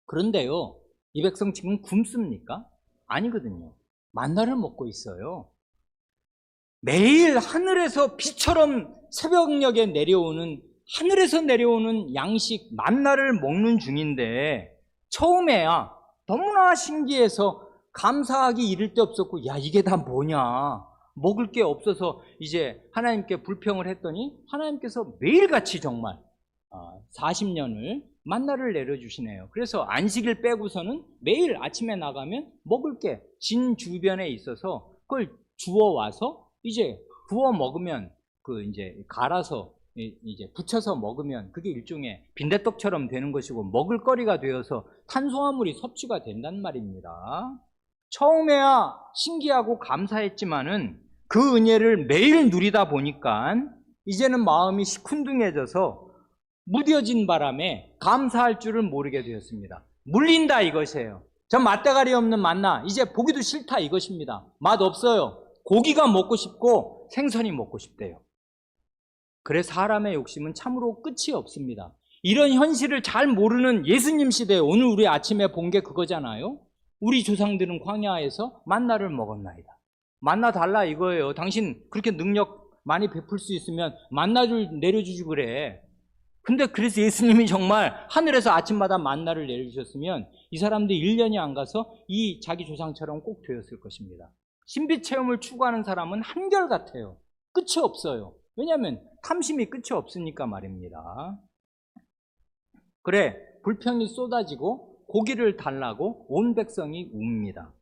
S1: 그런데요, 이 백성 지금 굶습니까? 아니거든요. 만나를 먹고 있어요. 매일 하늘에서 비처럼 새벽녘에 내려오는, 하늘에서 내려오는 양식 만나를 먹는 중인데, 처음에야 너무나 신기해서 감사하기 이를 데 없었고, 야 이게 다 뭐냐, 먹을 게 없어서 이제 하나님께 불평을 했더니 하나님께서 매일같이 정말 40년을 만나를 내려주시네요. 그래서 안식일 빼고서는 매일 아침에 나가면 먹을 게 진 주변에 있어서 그걸 주워 와서 이제 구워 먹으면 이제 갈아서 이제 부쳐서 먹으면 그게 일종의 빈대떡처럼 되는 것이고 먹을거리가 되어서 탄수화물이 섭취가 된단 말입니다. 처음에야 신기하고 감사했지만은 그 은혜를 매일 누리다 보니까 이제는 마음이 시큰둥해져서 무뎌진 바람에 감사할 줄을 모르게 되었습니다. 물린다 이것이에요. 전 맛대가리 없는 만나 이제 보기도 싫다 이것입니다. 맛 없어요. 고기가 먹고 싶고 생선이 먹고 싶대요. 그래 사람의 욕심은 참으로 끝이 없습니다. 이런 현실을 잘 모르는 예수님 시대에 오늘 우리 아침에 본 게 그거잖아요. 우리 조상들은 광야에서 만나를 먹었나이다. 만나 달라 이거예요. 당신 그렇게 능력 많이 베풀 수 있으면 만나를 내려주지 그래. 근데 그래서 예수님이 정말 하늘에서 아침마다 만나를 내려주셨으면 이 사람들이 1년이 안 가서 이 자기 조상처럼 꼭 되었을 것입니다. 신비 체험을 추구하는 사람은 한결같아요. 끝이 없어요. 왜냐하면 탐심이 끝이 없으니까 말입니다. 그래 불평이 쏟아지고 고기를 달라고 온 백성이 웁니다.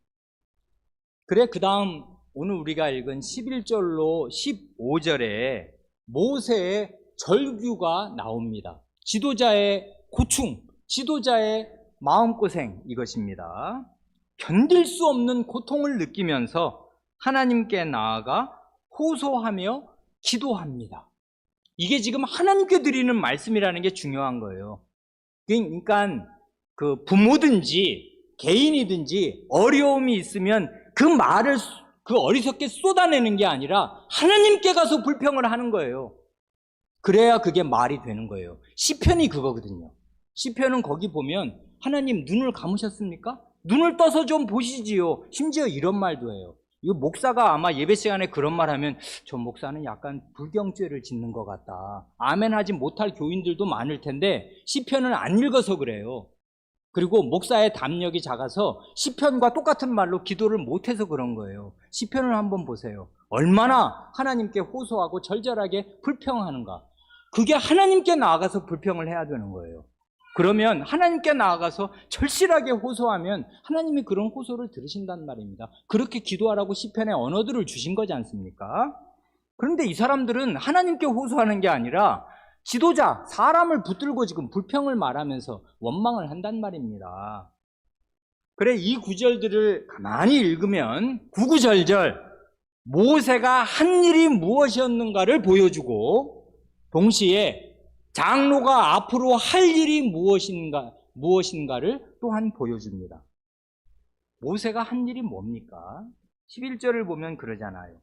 S1: 그래 그 다음 오늘 우리가 읽은 11절로 15절에 모세의 절규가 나옵니다. 지도자의 고충, 지도자의 마음고생 이것입니다. 견딜 수 없는 고통을 느끼면서 하나님께 나아가 호소하며 기도합니다. 이게 지금 하나님께 드리는 말씀이라는 게 중요한 거예요. 그러니까 그 부모든지 개인이든지 어려움이 있으면 그 말을 그 어리석게 쏟아내는 게 아니라 하나님께 가서 불평을 하는 거예요. 그래야 그게 말이 되는 거예요. 시편이 그거거든요. 시편은 거기 보면 하나님 눈을 감으셨습니까? 눈을 떠서 좀 보시지요. 심지어 이런 말도 해요. 이 목사가 아마 예배 시간에 그런 말 하면 저 목사는 약간 불경죄를 짓는 것 같다. 아멘 하지 못할 교인들도 많을 텐데 시편을 안 읽어서 그래요. 그리고 목사의 담력이 작아서 시편과 똑같은 말로 기도를 못해서 그런 거예요. 시편을 한번 보세요. 얼마나 하나님께 호소하고 절절하게 불평하는가. 그게 하나님께 나아가서 불평을 해야 되는 거예요. 그러면 하나님께 나아가서 절실하게 호소하면 하나님이 그런 호소를 들으신단 말입니다. 그렇게 기도하라고 시편의 언어들을 주신 거지 않습니까? 그런데 이 사람들은 하나님께 호소하는 게 아니라 지도자, 사람을 붙들고 지금 불평을 말하면서 원망을 한단 말입니다. 그래 이 구절들을 가만히 읽으면 구구절절 모세가 한 일이 무엇이었는가를 보여주고 동시에 장로가 앞으로 할 일이 무엇인가를 또한 보여줍니다. 모세가 한 일이 뭡니까? 11절을 보면 그러잖아요.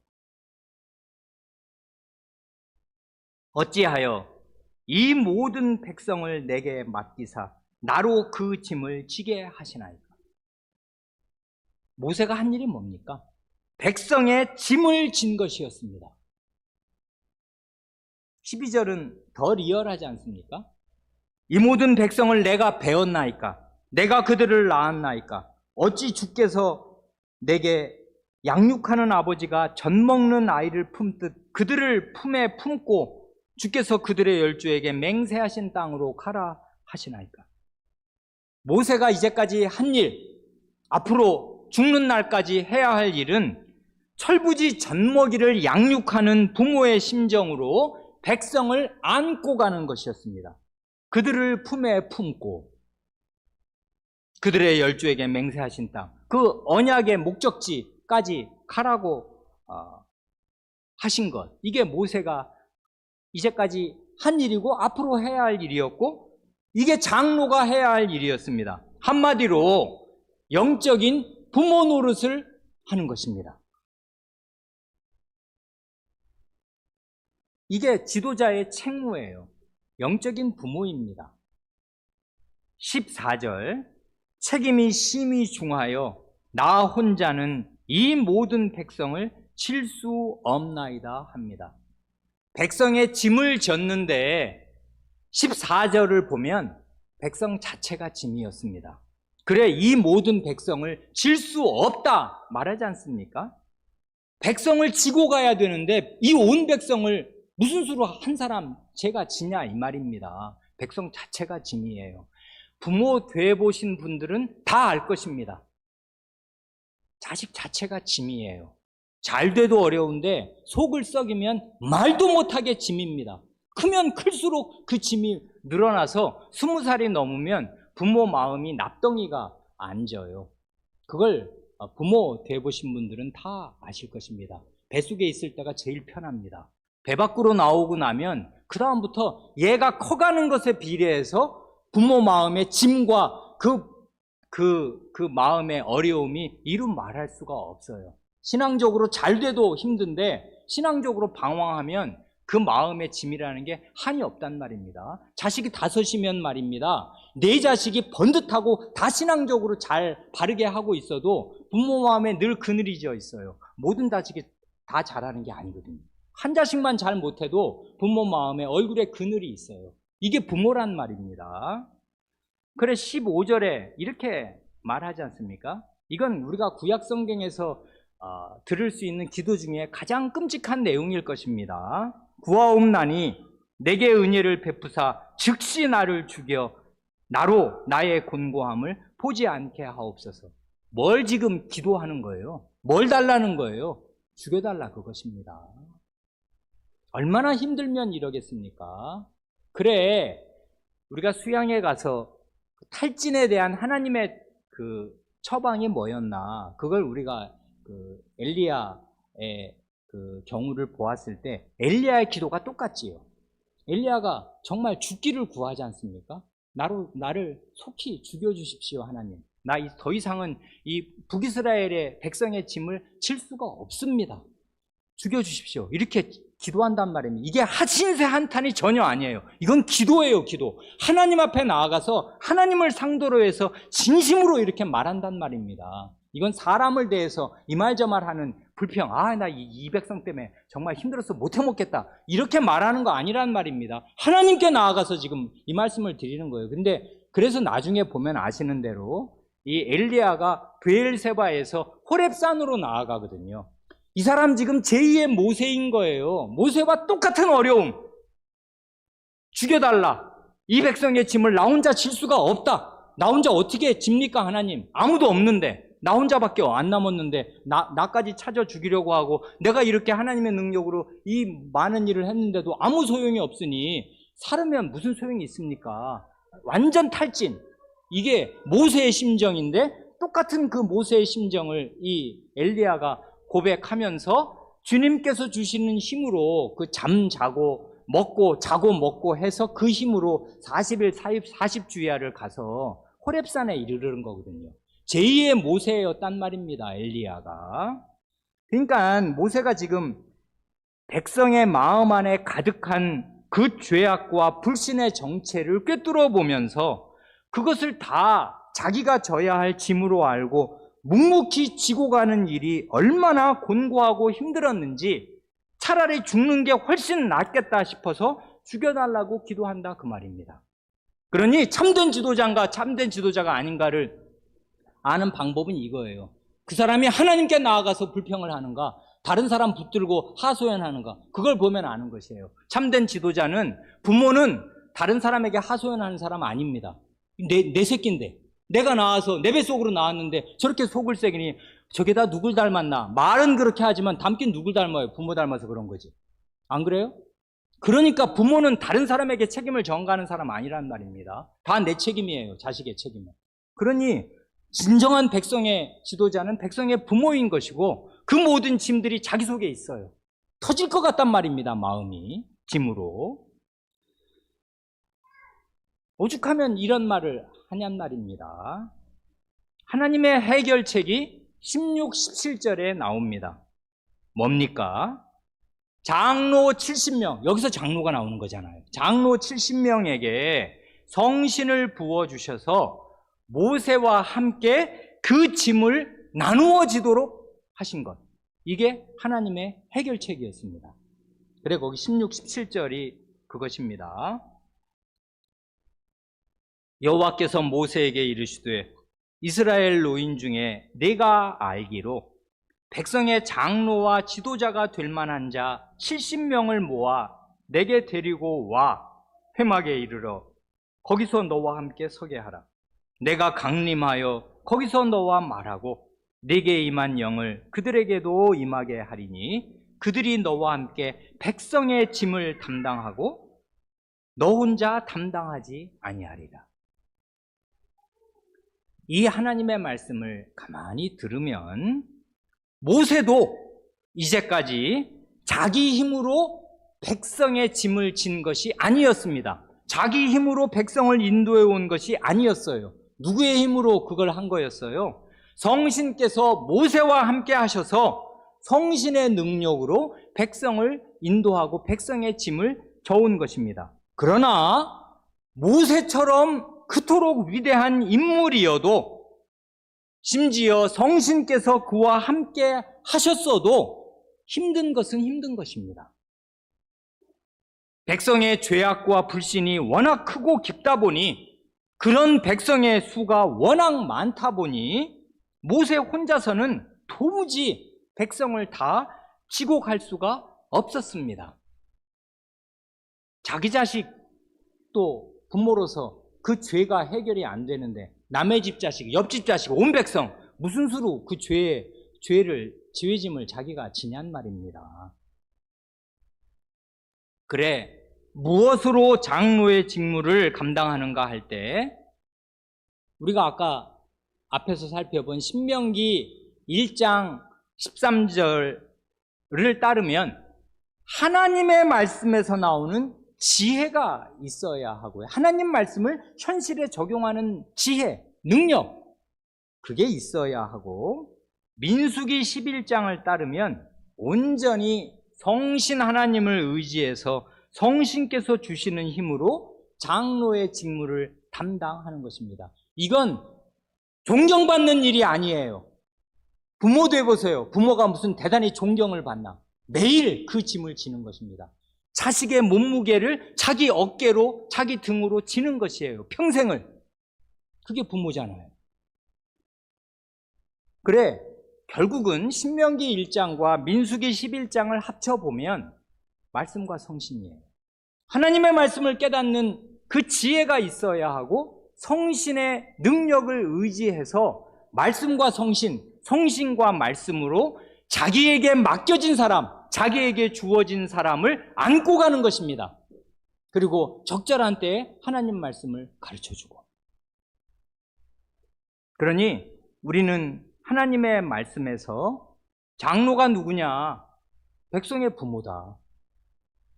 S1: 어찌하여 이 모든 백성을 내게 맡기사 나로 그 짐을 지게 하시나이까? 모세가 한 일이 뭡니까? 백성의 짐을 진 것이었습니다. 12절은 더 리얼하지 않습니까? 이 모든 백성을 내가 배웠나이까? 내가 그들을 낳았나이까? 어찌 주께서 내게 양육하는 아버지가 젖 먹는 아이를 품듯 그들을 품에 품고 주께서 그들의 열조에게 맹세하신 땅으로 가라 하시나이까? 모세가 이제까지 한 일, 앞으로 죽는 날까지 해야 할 일은 철부지 젖먹이를 양육하는 부모의 심정으로 백성을 안고 가는 것이었습니다. 그들을 품에 품고 그들의 열조에게 맹세하신 땅, 그 언약의 목적지까지 가라고 하신 것, 이게 모세가 이제까지 한 일이고 앞으로 해야 할 일이었고 이게 장로가 해야 할 일이었습니다. 한마디로 영적인 부모 노릇을 하는 것입니다. 이게 지도자의 책무예요. 영적인 부모입니다. 14절 책임이 심히 중하여 나 혼자는 이 모든 백성을 칠 수 없나이다 합니다. 백성의 짐을 졌는데 14절을 보면 백성 자체가 짐이었습니다. 그래 이 모든 백성을 질 수 없다 말하지 않습니까? 백성을 지고 가야 되는데 이 온 백성을 무슨 수로 한 사람 제가 지냐 이 말입니다. 백성 자체가 짐이에요. 부모 돼보신 분들은 다 알 것입니다. 자식 자체가 짐이에요. 잘 돼도 어려운데 속을 썩이면 말도 못하게 짐입니다. 크면 클수록 그 짐이 늘어나서 20살이 넘으면 부모 마음이 납덩이가 안 져요. 그걸 부모 돼보신 분들은 다 아실 것입니다. 뱃속에 있을 때가 제일 편합니다. 배 밖으로 나오고 나면 그 다음부터 얘가 커가는 것에 비례해서 부모 마음의 짐과 그 마음의 어려움이 이루 말할 수가 없어요. 신앙적으로 잘 돼도 힘든데 신앙적으로 방황하면 그 마음의 짐이라는 게 한이 없단 말입니다. 자식이 5이면 말입니다. 내 자식이 번듯하고 다 신앙적으로 잘 바르게 하고 있어도 부모 마음에 늘 그늘이 져 있어요. 모든 자식이 다 잘하는 게 아니거든요. 한 자식만 잘 못해도 부모 마음에 얼굴에 그늘이 있어요. 이게 부모란 말입니다. 그래 15절에 이렇게 말하지 않습니까? 이건 우리가 구약 성경에서 들을 수 있는 기도 중에 가장 끔찍한 내용일 것입니다. 구하옵나니 내게 은혜를 베푸사 즉시 나를 죽여 나로 나의 곤고함을 보지 않게 하옵소서. 뭘 지금 기도하는 거예요? 뭘 달라는 거예요? 죽여달라 그것입니다. 얼마나 힘들면 이러겠습니까? 그래 우리가 수양에 가서 탈진에 대한 하나님의 그 처방이 뭐였나 그걸 우리가 그 엘리야의 그 경우를 보았을 때 엘리야의 기도가 똑같지요. 엘리야가 정말 죽기를 구하지 않습니까? 나를 속히 죽여주십시오 하나님. 나 더 이상은 이 북이스라엘의 백성의 짐을 질 수가 없습니다. 죽여주십시오. 이렇게 기도한단 말입니다. 이게 하신세 한탄이 전혀 아니에요. 이건 기도예요, 기도. 하나님 앞에 나아가서 하나님을 상대로 해서 진심으로 이렇게 말한단 말입니다. 이건 사람을 대해서 이말저말하는 불평, 나 이 백성 때문에 정말 힘들어서 못 해먹겠다 이렇게 말하는 거 아니란 말입니다. 하나님께 나아가서 지금 이 말씀을 드리는 거예요. 근데 그래서 나중에 보면 아시는 대로 이 엘리야가 브엘세바에서 호렙산으로 나아가거든요. 이 사람 지금 제2의 모세인 거예요. 모세와 똑같은 어려움. 죽여달라. 이 백성의 짐을 나 혼자 질 수가 없다. 나 혼자 어떻게 집니까 하나님? 아무도 없는데 나 혼자밖에 안 남았는데 나까지 찾아 죽이려고 하고 내가 이렇게 하나님의 능력으로 이 많은 일을 했는데도 아무 소용이 없으니 살으면 무슨 소용이 있습니까? 완전 탈진. 이게 모세의 심정인데 똑같은 그 모세의 심정을 이 엘리야가 고백하면서 주님께서 주시는 힘으로 그 잠자고 먹고 자고 먹고 해서 그 힘으로 40일 40주야를 가서 호렙산에 이르는 거거든요. 제2의 모세였단 말입니다. 엘리야가. 그러니까 모세가 지금 백성의 마음 안에 가득한 그 죄악과 불신의 정체를 꿰뚫어 보면서 그것을 다 자기가 져야 할 짐으로 알고 묵묵히 지고 가는 일이 얼마나 곤고하고 힘들었는지 차라리 죽는 게 훨씬 낫겠다 싶어서 죽여달라고 기도한다 그 말입니다. 그러니 참된 지도자인가 참된 지도자가 아닌가를 아는 방법은 이거예요. 그 사람이 하나님께 나아가서 불평을 하는가 다른 사람 붙들고 하소연하는가 그걸 보면 아는 것이에요. 참된 지도자는 부모는 다른 사람에게 하소연하는 사람 아닙니다. 내 새끼인데 내가 나와서 내 뱃속으로 나왔는데 저렇게 속을 새기니 저게 다 누굴 닮았나. 말은 그렇게 하지만 닮긴 누굴 닮아요. 부모 닮아서 그런 거지. 안 그래요? 그러니까 부모는 다른 사람에게 책임을 전가하는 사람 아니란 말입니다. 다 내 책임이에요. 자식의 책임은. 그러니 진정한 백성의 지도자는 백성의 부모인 것이고 그 모든 짐들이 자기 속에 있어요. 터질 것 같단 말입니다. 마음이 짐으로. 오죽하면 이런 말을 하냔 말입니다. 하나님의 해결책이 16, 17절에 나옵니다. 뭡니까? 장로 70명, 여기서 장로가 나오는 거잖아요. 장로 70명에게 성신을 부어주셔서 모세와 함께 그 짐을 나누어지도록 하신 것. 이게 하나님의 해결책이었습니다. 그래 거기 16, 17절이 그것입니다. 여호와께서 모세에게 이르시되 이스라엘 노인 중에 내가 알기로 백성의 장로와 지도자가 될 만한 자 70명을 모아 내게 데리고 와 회막에 이르러 거기서 너와 함께 서게 하라. 내가 강림하여 거기서 너와 말하고 내게 임한 영을 그들에게도 임하게 하리니 그들이 너와 함께 백성의 짐을 담당하고 너 혼자 담당하지 아니하리라. 이 하나님의 말씀을 가만히 들으면 모세도 이제까지 자기 힘으로 백성의 짐을 진 것이 아니었습니다. 자기 힘으로 백성을 인도해 온 것이 아니었어요. 누구의 힘으로 그걸 한 거였어요? 성신께서 모세와 함께 하셔서 성신의 능력으로 백성을 인도하고 백성의 짐을 져온 것입니다. 그러나 모세처럼 그토록 위대한 인물이어도 심지어 성신께서 그와 함께 하셨어도 힘든 것은 힘든 것입니다. 백성의 죄악과 불신이 워낙 크고 깊다 보니 그런 백성의 수가 워낙 많다 보니 모세 혼자서는 도무지 백성을 다 치고 갈 수가 없었습니다. 자기 자식 또 부모로서 그 죄가 해결이 안 되는데 남의 집 자식, 옆집 자식, 온 백성 무슨 수로 그 죄짐을 자기가 지냔 말입니다. 그래, 무엇으로 장로의 직무를 감당하는가 할 때 우리가 아까 앞에서 살펴본 신명기 1장 13절을 따르면 하나님의 말씀에서 나오는 지혜가 있어야 하고요. 하나님 말씀을 현실에 적용하는 지혜, 능력, 그게 있어야 하고 민수기 11장을 따르면 온전히 성신 하나님을 의지해서 성신께서 주시는 힘으로 장로의 직무를 담당하는 것입니다. 이건 존경받는 일이 아니에요. 부모도 해보세요. 부모가 무슨 대단히 존경을 받나? 매일 그 짐을 지는 것입니다. 자식의 몸무게를 자기 어깨로, 자기 등으로 지는 것이에요. 평생을. 그게 부모잖아요. 그래, 결국은 신명기 1장과 민수기 11장을 합쳐보면 말씀과 성신이에요. 하나님의 말씀을 깨닫는 그 지혜가 있어야 하고 성신의 능력을 의지해서 말씀과 성신, 성신과 말씀으로 자기에게 맡겨진 사람, 자기에게 주어진 사람을 안고 가는 것입니다. 그리고 적절한 때에 하나님 말씀을 가르쳐주고. 그러니 우리는 하나님의 말씀에서 장로가 누구냐? 백성의 부모다.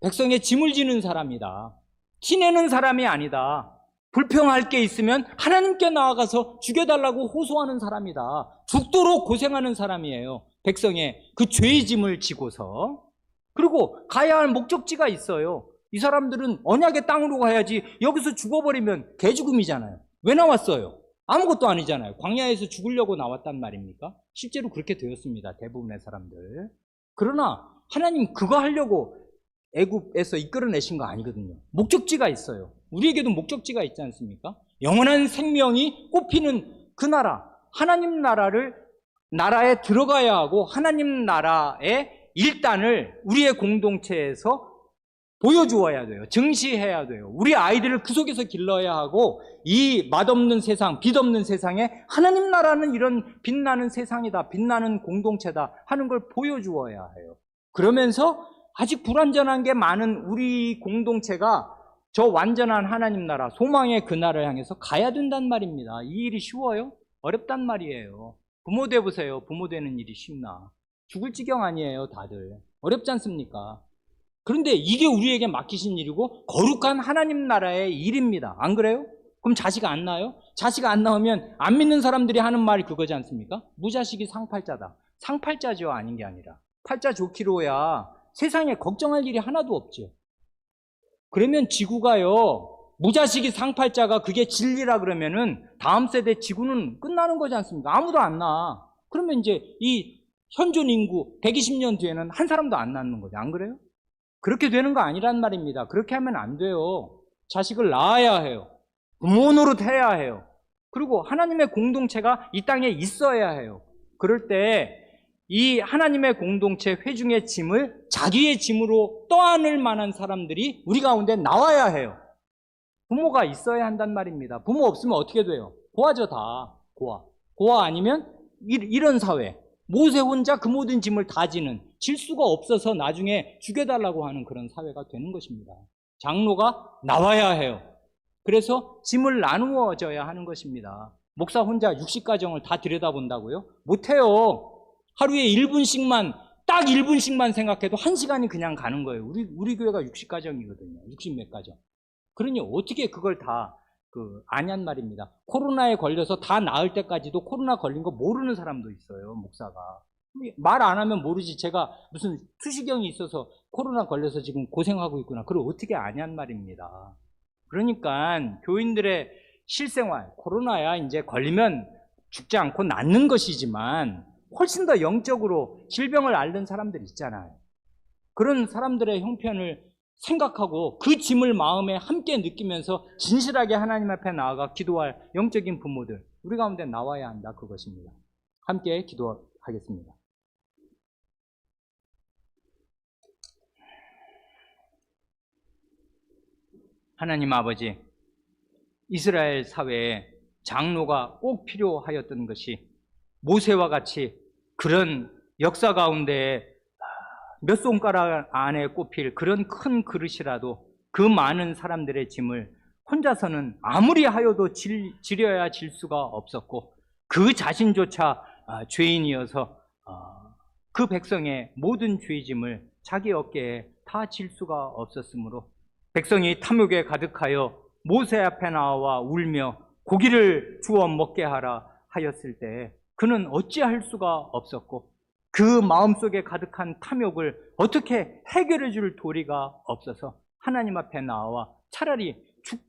S1: 백성의 짐을 지는 사람이다. 티내는 사람이 아니다. 불평할 게 있으면 하나님께 나아가서 죽여달라고 호소하는 사람이다. 죽도록 고생하는 사람이에요. 백성의 그 죄의 짐을 지고서. 그리고 가야 할 목적지가 있어요. 이 사람들은 언약의 땅으로 가야지 여기서 죽어버리면 개죽음이잖아요. 왜 나왔어요? 아무것도 아니잖아요. 광야에서 죽으려고 나왔단 말입니까? 실제로 그렇게 되었습니다. 대부분의 사람들. 그러나 하나님 그거 하려고 애굽에서 이끌어내신 거 아니거든요. 목적지가 있어요. 우리에게도 목적지가 있지 않습니까? 영원한 생명이 꽃피는 그 나라, 하나님 나라에 들어가야 하고 하나님 나라의 일단을 우리의 공동체에서 보여주어야 돼요. 증시해야 돼요. 우리 아이들을 그 속에서 길러야 하고 이 맛없는 세상, 빛없는 세상에 하나님 나라는 이런 빛나는 세상이다, 빛나는 공동체다 하는 걸 보여주어야 해요. 그러면서 아직 불완전한 게 많은 우리 공동체가 저 완전한 하나님 나라, 소망의 그 나라를 향해서 가야 된단 말입니다. 이 일이 쉬워요? 어렵단 말이에요. 부모 돼보세요. 부모 되는 일이 쉽나? 죽을 지경 아니에요, 다들. 어렵지 않습니까? 그런데 이게 우리에게 맡기신 일이고 거룩한 하나님 나라의 일입니다. 안 그래요? 그럼 자식 안 낳아요? 자식 안 낳으면 안 믿는 사람들이 하는 말이 그거지 않습니까? 무자식이 상팔자다. 상팔자죠, 아닌 게 아니라. 팔자 좋기로야 세상에 걱정할 일이 하나도 없죠. 그러면 지구가요, 무자식이 상팔자가 그게 진리라 그러면은 다음 세대 지구는 끝나는 거지 않습니까? 아무도 안 낳아. 그러면 이제 이 현존 인구 120년 뒤에는 한 사람도 안 낳는 거죠. 안 그래요? 그렇게 되는 거 아니란 말입니다. 그렇게 하면 안 돼요. 자식을 낳아야 해요. 부모 노릇해야 해요. 그리고 하나님의 공동체가 이 땅에 있어야 해요. 그럴 때 이 하나님의 공동체 회중의 짐을 자기의 짐으로 떠안을 만한 사람들이 우리 가운데 나와야 해요. 부모가 있어야 한단 말입니다. 부모 없으면 어떻게 돼요? 고아죠, 다. 고아. 고아 아니면 이런 사회, 모세 혼자 그 모든 짐을 다 지는, 질 수가 없어서 나중에 죽여달라고 하는 그런 사회가 되는 것입니다. 장로가 나와야 해요. 그래서 짐을 나누어져야 하는 것입니다. 목사 혼자 60가정을 다 들여다본다고요? 못해요. 하루에 1분씩만, 딱 1분씩만 생각해도 1시간이 그냥 가는 거예요. 우리 교회가 60가정이거든요. 60몇 가정. 그러니 어떻게 그걸 다 아냔 말입니다. 코로나에 걸려서 다 나을 때까지도 코로나 걸린 거 모르는 사람도 있어요, 목사가. 말 안 하면 모르지. 제가 무슨 투시경이 있어서 코로나 걸려서 지금 고생하고 있구나. 그걸 어떻게 아냔 말입니다. 그러니까 교인들의 실생활, 코로나야 이제 걸리면 죽지 않고 낫는 것이지만 훨씬 더 영적으로 질병을 앓는 사람들 있잖아요. 그런 사람들의 형편을 생각하고 그 짐을 마음에 함께 느끼면서 진실하게 하나님 앞에 나아가 기도할 영적인 부모들, 우리 가운데 나와야 한다, 그것입니다. 함께 기도하겠습니다. 하나님 아버지, 이스라엘 사회에 장로가 꼭 필요하였던 것이 모세와 같이 그런 역사 가운데 몇 손가락 안에 꼽힐 그런 큰 그릇이라도 그 많은 사람들의 짐을 혼자서는 아무리 하여도 지려야 질 수가 없었고, 그 자신조차 죄인이어서 그 백성의 모든 죄짐을 자기 어깨에 다 질 수가 없었으므로 백성이 탐욕에 가득하여 모세 앞에 나와 울며 고기를 주워 먹게 하라 하였을 때 그는 어찌할 수가 없었고, 그 마음속에 가득한 탐욕을 어떻게 해결해 줄 도리가 없어서 하나님 앞에 나와 차라리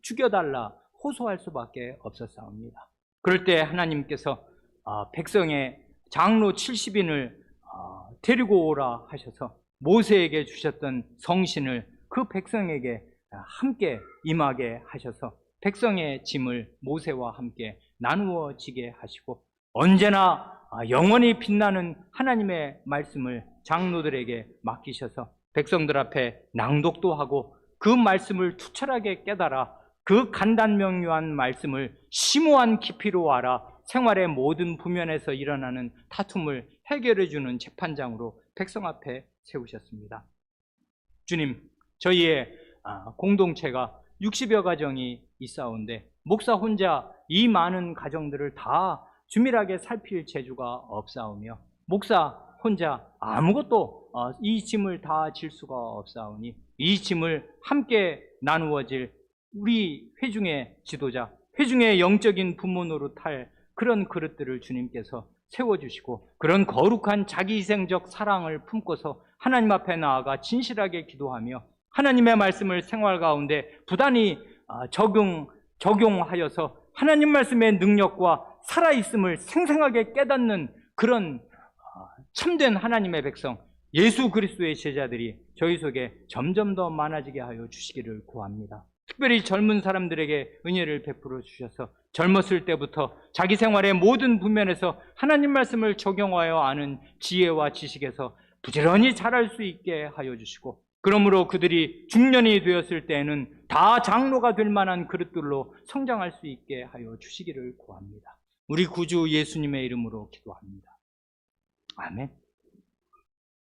S1: 죽여달라 호소할 수밖에 없었사옵니다. 그럴 때 하나님께서 백성의 장로 70인을 데리고 오라 하셔서 모세에게 주셨던 성신을 그 백성에게 함께 임하게 하셔서 백성의 짐을 모세와 함께 나누어지게 하시고, 언제나 영원히 빛나는 하나님의 말씀을 장로들에게 맡기셔서 백성들 앞에 낭독도 하고 그 말씀을 투철하게 깨달아 그 간단명료한 말씀을 심오한 깊이로 알아 생활의 모든 부면에서 일어나는 다툼을 해결해주는 재판장으로 백성 앞에 세우셨습니다. 주님, 저희의 공동체가 60여 가정이 있사온데 목사 혼자 이 많은 가정들을 다 주밀하게 살필 재주가 없사오며 목사 혼자 아무것도 이 짐을 다 질 수가 없사오니 이 짐을 함께 나누어질 우리 회중의 지도자, 회중의 영적인 부모 노릇할 그런 그릇들을 주님께서 세워주시고 그런 거룩한 자기희생적 사랑을 품고서 하나님 앞에 나아가 진실하게 기도하며 하나님의 말씀을 생활 가운데 부단히 적용하여서 하나님 말씀의 능력과 살아있음을 생생하게 깨닫는 그런 참된 하나님의 백성, 예수 그리스도의 제자들이 저희 속에 점점 더 많아지게 하여 주시기를 구합니다. 특별히 젊은 사람들에게 은혜를 베풀어 주셔서 젊었을 때부터 자기 생활의 모든 부면에서 하나님 말씀을 적용하여 아는 지혜와 지식에서 부지런히 자랄 수 있게 하여 주시고, 그러므로 그들이 중년이 되었을 때에는 다 장로가 될 만한 그릇들로 성장할 수 있게 하여 주시기를 구합니다. 우리 구주 예수님의 이름으로 기도합니다. 아멘.